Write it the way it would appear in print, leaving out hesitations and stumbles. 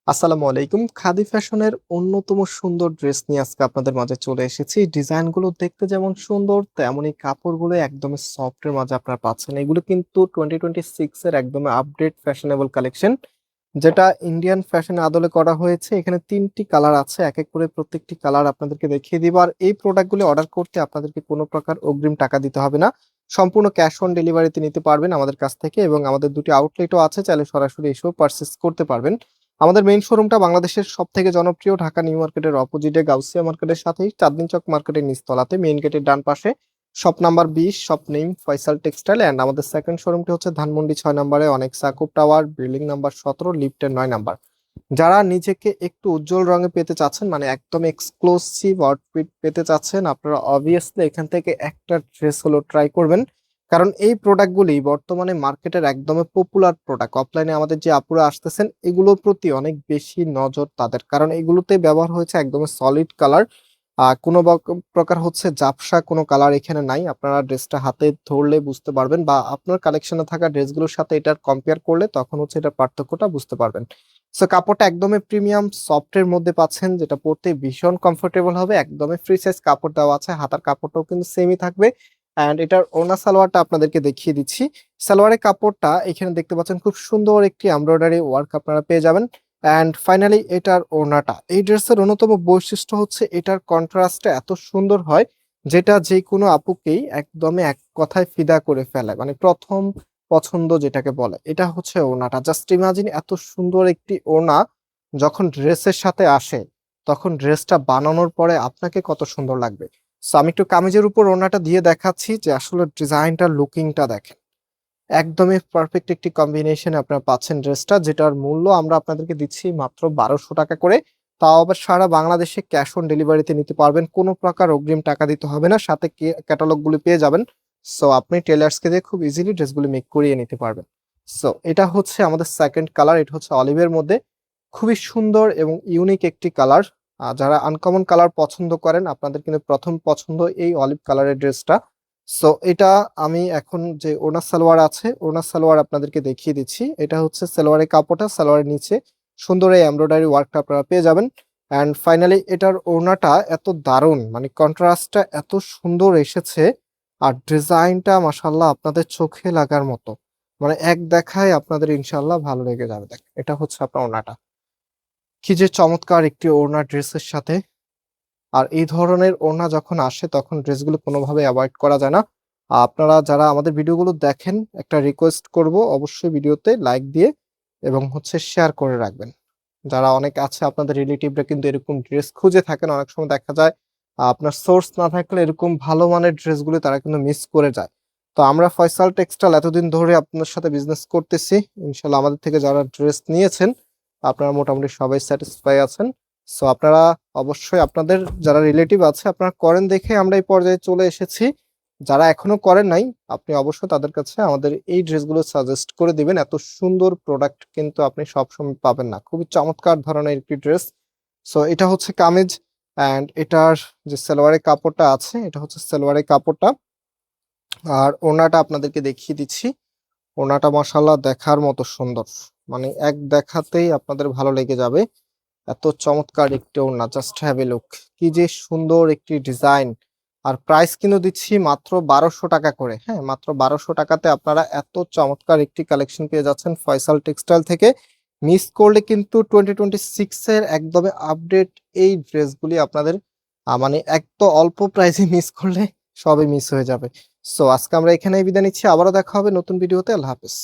আসসালামু আলাইকুম। খাদি ফ্যাশনের অন্যতম সুন্দর ড্রেস নিয়ে আজকে আপনাদের মাঝে চলে এসেছি। ডিজাইনগুলো দেখতে যেমন সুন্দর, তেমনই কাপড়গুলো একদমই সফটের মাঝে আপনারা পাচ্ছেন। এগুলো কিন্তু 2026 এর একদমই আপডেট ফ্যাশনেবল কালেকশন, যেটা ইন্ডিয়ান ফ্যাশনের আদলে করা হয়েছে। এখানে 3টি কালার আছে, এক এক করে প্রত্যেকটি কালার আপনাদেরকে দেখিয়ে দিব। আর এই প্রোডাক্টগুলো অর্ডার করতে আপনাদেরকে কোনো প্রকার অগ্রিম টাকা দিতে হবে না। সম্পূর্ণ ক্যাশ অন ডেলিভারিতে নিতে পারবেন আমাদের কাছ থেকে, এবং আমাদের দুটি আউটলেটও আছে, চাইলে সরাসরি এসেও পারচেজ করতে পারবেন। আমাদের মেইন শোরুমটা বাংলাদেশের সব থেকে জনপ্রিয় ঢাকা নিউ মার্কেটের অপোজিটে গাউসিয়া মার্কেটের সাথেই চাঁদনী চক মার্কেটের নিচতলাতে, মেইন গেটের ডান পাশে, shop number 20, shop name Faisal textile. And আমাদের সেকেন্ড শোরুমটি হচ্ছে ধানমন্ডি 6 নম্বরে, অনেক সাকুব টাওয়ার, বিল্ডিং নাম্বার 17, লিফটের 9 নাম্বার। যারা নিজেকে একটু উজ্জ্বল রঙে পেতে চাচ্ছেন, মানে একদম এক্সক্লুসিভ আউটফিট পেতে চাচ্ছেন, আপনারা অবভিয়াসলি এখান থেকে একটা ড্রেস হলো ট্রাই করবেন। কারণ এই প্রোডাক্টগুলি বর্তমানে মার্কেটের একদমই পপুলার প্রোডাক্ট। অফলাইনে আমাদের যে আপুরা আসতেছেন, এগুলোর প্রতি অনেক বেশি নজর তাদের, কারণ এগুলোতে ব্যবহার হয়েছে একদমই সলিড কালার। কোনো প্রকার হচ্ছে জাপসা কোনো কালার এখানে নাই। আপনারা ড্রেসটা হাতে ধরলে বুঝতে পারবেন, বা আপনার কালেকশনে থাকা ড্রেসগুলোর সাথে এটার কম্পেয়ার করলে তখন হচ্ছে এটার পার্থক্যটা বুঝতে পারবেন। সো কাপড়টা একদমই প্রিমিয়াম সফটের মধ্যে পাচ্ছেন, যেটা পরতে ভীষণ কমফোর্টেবল হবে। একদমই ফ্রি সাইজ কাপড় দেওয়া আছে, হাতার কাপড়টাও কিন্তু সেমই থাকবে। অ্যান্ড এটার ওড়না সালোয়ারটা আপনাদেরকে দেখিয়ে দিচ্ছি। সালোয়ারের কাপড়টা এখানে দেখতে পাচ্ছেন, খুব সুন্দর একটি এমব্রয়ডারি ওয়ার্ক আপনারা পেয়ে যাবেন। অ্যান্ড ফাইনালি এটার ওড়নাটা, এই ড্রেসের অন্যতম বৈশিষ্ট্য হচ্ছে এটার কন্ট্রাস্টটা এত সুন্দর হয়, যেটা যে কোনো আপুকেই একদমই এক কথায় ফিদা করে ফেলে, মানে প্রথম পছন্দ যেটাকে বলে। এটা হচ্ছে ওড়নাটা, জাস্ট ইমাজিন এত সুন্দর একটি ওড়না যখন ড্রেসের সাথে আসে, তখন ড্রেসটা বানানোর পরে আপনাকে কত সুন্দর লাগবে। সো আমি একটু কামিজের উপর ওড়নাটা দিয়ে দেখাচ্ছি, যে আসলে ডিজাইনটা, লুকিংটা দেখেন। একদমই পারফেক্ট একটি কম্বিনেশন আপনারা পাচ্ছেন ড্রেসটা, যেটার মূল্য আমরা আপনাদেরকে দিচ্ছি মাত্র 1200 টাকা করে। তাও আবার সারা বাংলাদেশে ক্যাশ অন ডেলিভারিতে নিতে পারবেন, কোনো প্রকার অগ্রিম টাকা দিতে হবে না, সাথে ক্যাটালগ গুলি পেয়ে যাবেন। সো আপনি টেলার্সকে দিয়ে খুব ইজিলি ড্রেসগুলি মেক করিয়ে নিতে পারবেন। সো এটা হচ্ছে আমাদের সেকেন্ড কালার, এটা হচ্ছে অলিভের মধ্যে, খুবই সুন্দর এবং ইউনিক একটি কালার। যারা আনকমন কালার পছন্দ করেন, আপনাদের কিন্তু প্রথম পছন্দ এই অলিভ কালারের ড্রেসটা। সো এটা আমি এখন যে ওনার সালোয়ার আছে, ওনার সালোয়ার আপনাদেরকে দেখিয়ে দিচ্ছি। এটা হচ্ছে সালোয়ারের কাপড়টা, সালোয়ারের নিচে সুন্দর এই এমব্রয়ডারি ওয়ার্কটা আপনারা পেয়ে যাবেন। অ্যান্ড ফাইনালি এটার ওড়নাটা এত দারুণ, মানে কন্ট্রাস্টটা এত সুন্দর এসেছে, আর ডিজাইনটা মাশাল্লাহ আপনাদের চোখে লাগার মতো, মানে এক দেখায় আপনাদের ইনশাল্লাহ ভালো লেগে যাবে। দেখেন, এটা হচ্ছে আপনার ওড়নাটা, কি যে চমৎকার একটি ওড়না ড্রেসের সাথে। আর এই ধরনের ওড়না যখন আসে, তখন ড্রেসগুলো কোনোভাবে অ্যাভয়েড করা যায় না। আপনারা যারা আমাদের ভিডিওগুলো দেখেন, একটা রিকোয়েস্ট করব, অবশ্যই ভিডিওতে লাইক দিয়ে এবং হচ্ছে শেয়ার করে রাখবেন। যারা অনেক আছে আপনাদের রিলেটিভরা কিন্তু এরকম ড্রেস খুঁজে থাকেন, অনেক সময় দেখা যায় আপনার সোর্স না থাকলে এরকম ভালো মানের ড্রেসগুলো তারা কিন্তু মিস করে যায়। তো আমরা ফয়সাল টেক্সটাইল এতদিন ধরে আপনার সাথে বিজনেস করতেছি, ইনশাল্লাহ আমাদের থেকে যারা ড্রেস নিয়েছেন আপনারা মোটামুটি সবাই স্যাটিসফাই আছেন। সো আপনারা অবশ্যই আপনাদের যারা রিলেটিভ আছে আপনারা করেন দেখে আমরা এই পর্যায়ে চলে এসেছি। যারা এখনো করেন নাই, আপনি অবশ্যই তাদের কাছে আমাদের এই ড্রেসগুলো সাজেস্ট করে দিবেন। এত সুন্দর প্রোডাক্ট কিন্তু আপনি সবসময় পাবেন না, খুবই চমৎকার ধরনের একটি ড্রেস। সো এটা হচ্ছে কামিজ, অ্যান্ড এটার যে সালোয়ারের কাপড়টা আছে, এটা হচ্ছে সালোয়ারের কাপড়টা। আর ওড়নাটা আপনাদেরকে দেখিয়ে দিচ্ছি। ওড়নাটা মাশাআল্লাহ দেখার মতো সুন্দর, মানে এক দেখাতেই আপনাদের ভালো লেগে যাবে। এত চমৎকার একটি ওড়না, জাস্ট হ্যাভ এ লুক, কি যে সুন্দর একটি ডিজাইন। আর প্রাইস কিন্তু দিচ্ছি মাত্র 1200 টাকা করে। হ্যাঁ, মাত্র 1200 টাকাতে আপনারা এত চমৎকার একটি কালেকশন পেয়ে যাচ্ছেন ফয়সাল টেক্সটাইল থেকে। মিস করলে কিন্তু 2026 এর একদমই আপডেট এই ড্রেসগুলি আপনাদের মানে এক তো অল্প প্রাইসে মিস করলে সবই মিস হয়ে যাবে। সো আজকে আমরা এখানেই বিদায় নিচ্ছি, আবারও দেখা হবে নতুন ভিডিওতে। আল্লাহ হাফেজ।